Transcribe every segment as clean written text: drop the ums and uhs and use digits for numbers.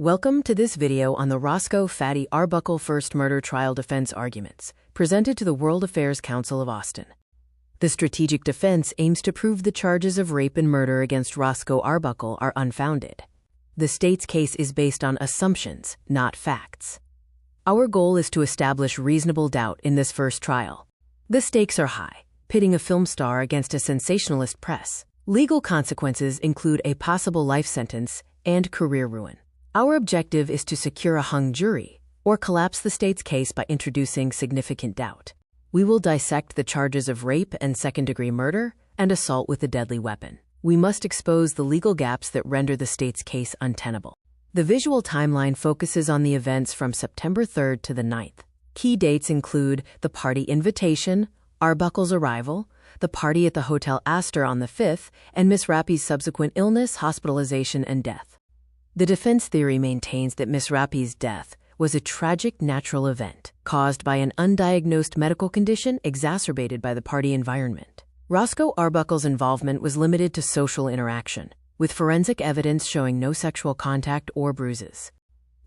Welcome to this video on the Roscoe Fatty Arbuckle first murder trial defense arguments, presented to the World Affairs Council of Austin. The strategic defense aims to prove the charges of rape and murder against Roscoe Arbuckle are unfounded. The state's case is based on assumptions, not facts. Our goal is to establish reasonable doubt in this first trial. The stakes are high, pitting a film star against a sensationalist press. Legal consequences include a possible life sentence and career ruin. Our objective is to secure a hung jury or collapse the state's case by introducing significant doubt. We will dissect the charges of rape and second-degree murder and assault with a deadly weapon. We must expose the legal gaps that render the state's case untenable. The visual timeline focuses on the events from September 3rd to the 9th. Key dates include the party invitation, Arbuckle's arrival, the party at the Hotel Astor on the 5th, and Miss Rappy's subsequent illness, hospitalization, and death. The defense theory maintains that Miss Rappy's death was a tragic natural event caused by an undiagnosed medical condition exacerbated by the party environment. Roscoe Arbuckle's involvement was limited to social interaction, with forensic evidence showing no sexual contact or bruises.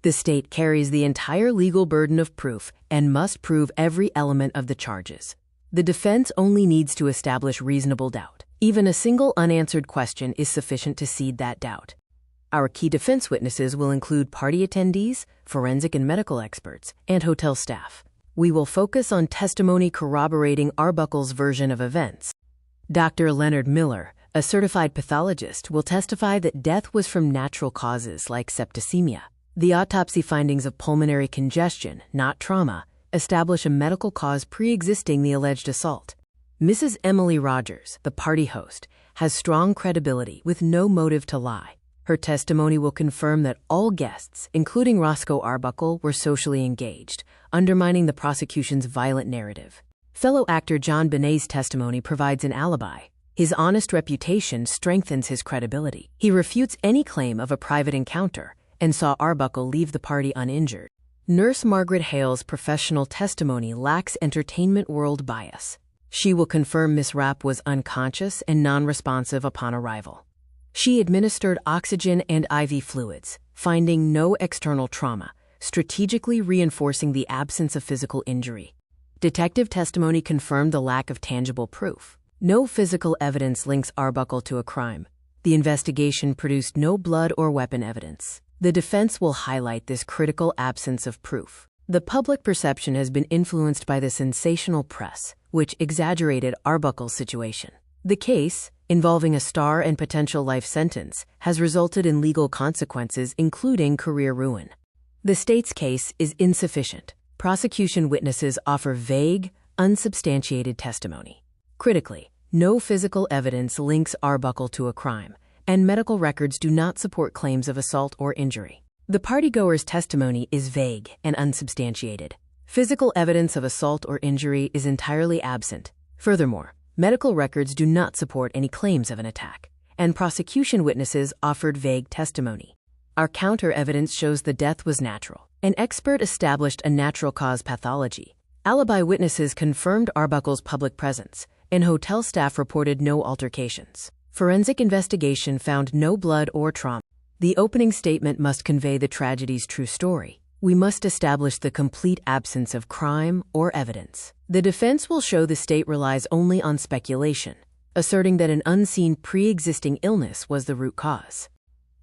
The state carries the entire legal burden of proof and must prove every element of the charges. The defense only needs to establish reasonable doubt. Even a single unanswered question is sufficient to seed that doubt. Our key defense witnesses will include party attendees, forensic and medical experts, and hotel staff. We will focus on testimony corroborating Arbuckle's version of events. Dr. Leonard Miller, a certified pathologist, will testify that death was from natural causes like septicemia. The autopsy findings of pulmonary congestion, not trauma, establish a medical cause pre-existing the alleged assault. Mrs. Emily Rogers, the party host, has strong credibility with no motive to lie. Her testimony will confirm that all guests, including Roscoe Arbuckle, were socially engaged, undermining the prosecution's violent narrative. Fellow actor John Bonet's testimony provides an alibi. His honest reputation strengthens his credibility. He refutes any claim of a private encounter and saw Arbuckle leave the party uninjured. Nurse Margaret Hale's professional testimony lacks entertainment world bias. She will confirm Miss Rapp was unconscious and non-responsive upon arrival. She administered oxygen and IV fluids, finding no external trauma, strategically reinforcing the absence of physical injury. Detective testimony confirmed the lack of tangible proof. No physical evidence links Arbuckle to a crime. The investigation produced no blood or weapon evidence. The defense will highlight this critical absence of proof. The public perception has been influenced by the sensational press, which exaggerated Arbuckle's situation. The case, involving a star and potential life sentence, has resulted in legal consequences, including career ruin. The state's case is insufficient. Prosecution witnesses offer vague, unsubstantiated testimony. Critically, no physical evidence links Arbuckle to a crime, and medical records do not support claims of assault or injury. The partygoer's testimony is vague and unsubstantiated. Physical evidence of assault or injury is entirely absent. Furthermore, medical records do not support any claims of an attack, and prosecution witnesses offered vague testimony. Our counter-evidence shows the death was natural. An expert established a natural cause pathology. Alibi witnesses confirmed Arbuckle's public presence, and hotel staff reported no altercations. Forensic investigation found no blood or trauma. The opening statement must convey the tragedy's true story. We must establish the complete absence of crime or evidence. The defense will show the state relies only on speculation, asserting that an unseen pre-existing illness was the root cause.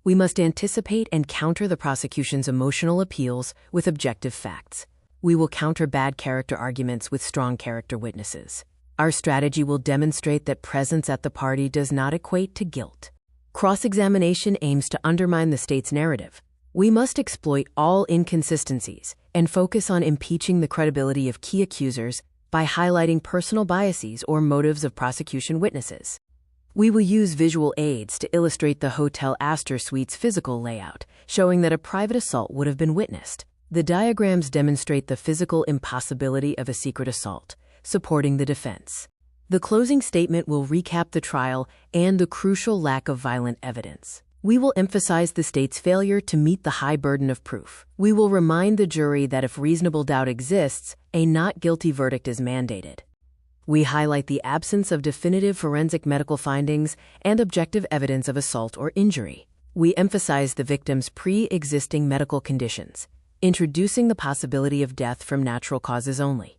We must anticipate and counter the prosecution's emotional appeals with objective facts. We will counter bad character arguments with strong character witnesses. Our strategy will demonstrate that presence at the party does not equate to guilt. Cross-examination aims to undermine the state's narrative. We must exploit all inconsistencies and focus on impeaching the credibility of key accusers by highlighting personal biases or motives of prosecution witnesses. We will use visual aids to illustrate the Hotel Astor Suite's physical layout, showing that a private assault would have been witnessed. The diagrams demonstrate the physical impossibility of a secret assault, supporting the defense. The closing statement will recap the trial and the crucial lack of violent evidence. We will emphasize the state's failure to meet the high burden of proof. We will remind the jury that if reasonable doubt exists, a not guilty verdict is mandated. We highlight the absence of definitive forensic medical findings and objective evidence of assault or injury. We emphasize the victim's pre-existing medical conditions, introducing the possibility of death from natural causes only.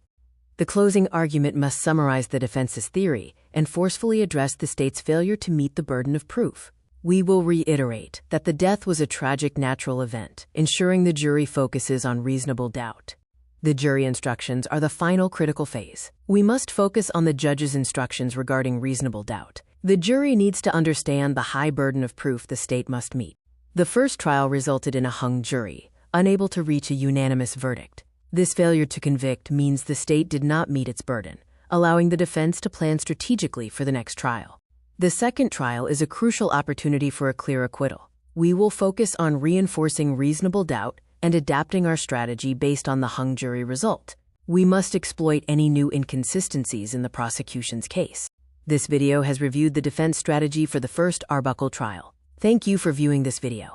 The closing argument must summarize the defense's theory and forcefully address the state's failure to meet the burden of proof. We will reiterate that the death was a tragic natural event, ensuring the jury focuses on reasonable doubt. The jury instructions are the final critical phase. We must focus on the judge's instructions regarding reasonable doubt. The jury needs to understand the high burden of proof the state must meet. The first trial resulted in a hung jury, unable to reach a unanimous verdict. This failure to convict means the state did not meet its burden, allowing the defense to plan strategically for the next trial. The second trial is a crucial opportunity for a clear acquittal. We will focus on reinforcing reasonable doubt and adapting our strategy based on the hung jury result. We must exploit any new inconsistencies in the prosecution's case. This video has reviewed the defense strategy for the first Arbuckle trial. Thank you for viewing this video.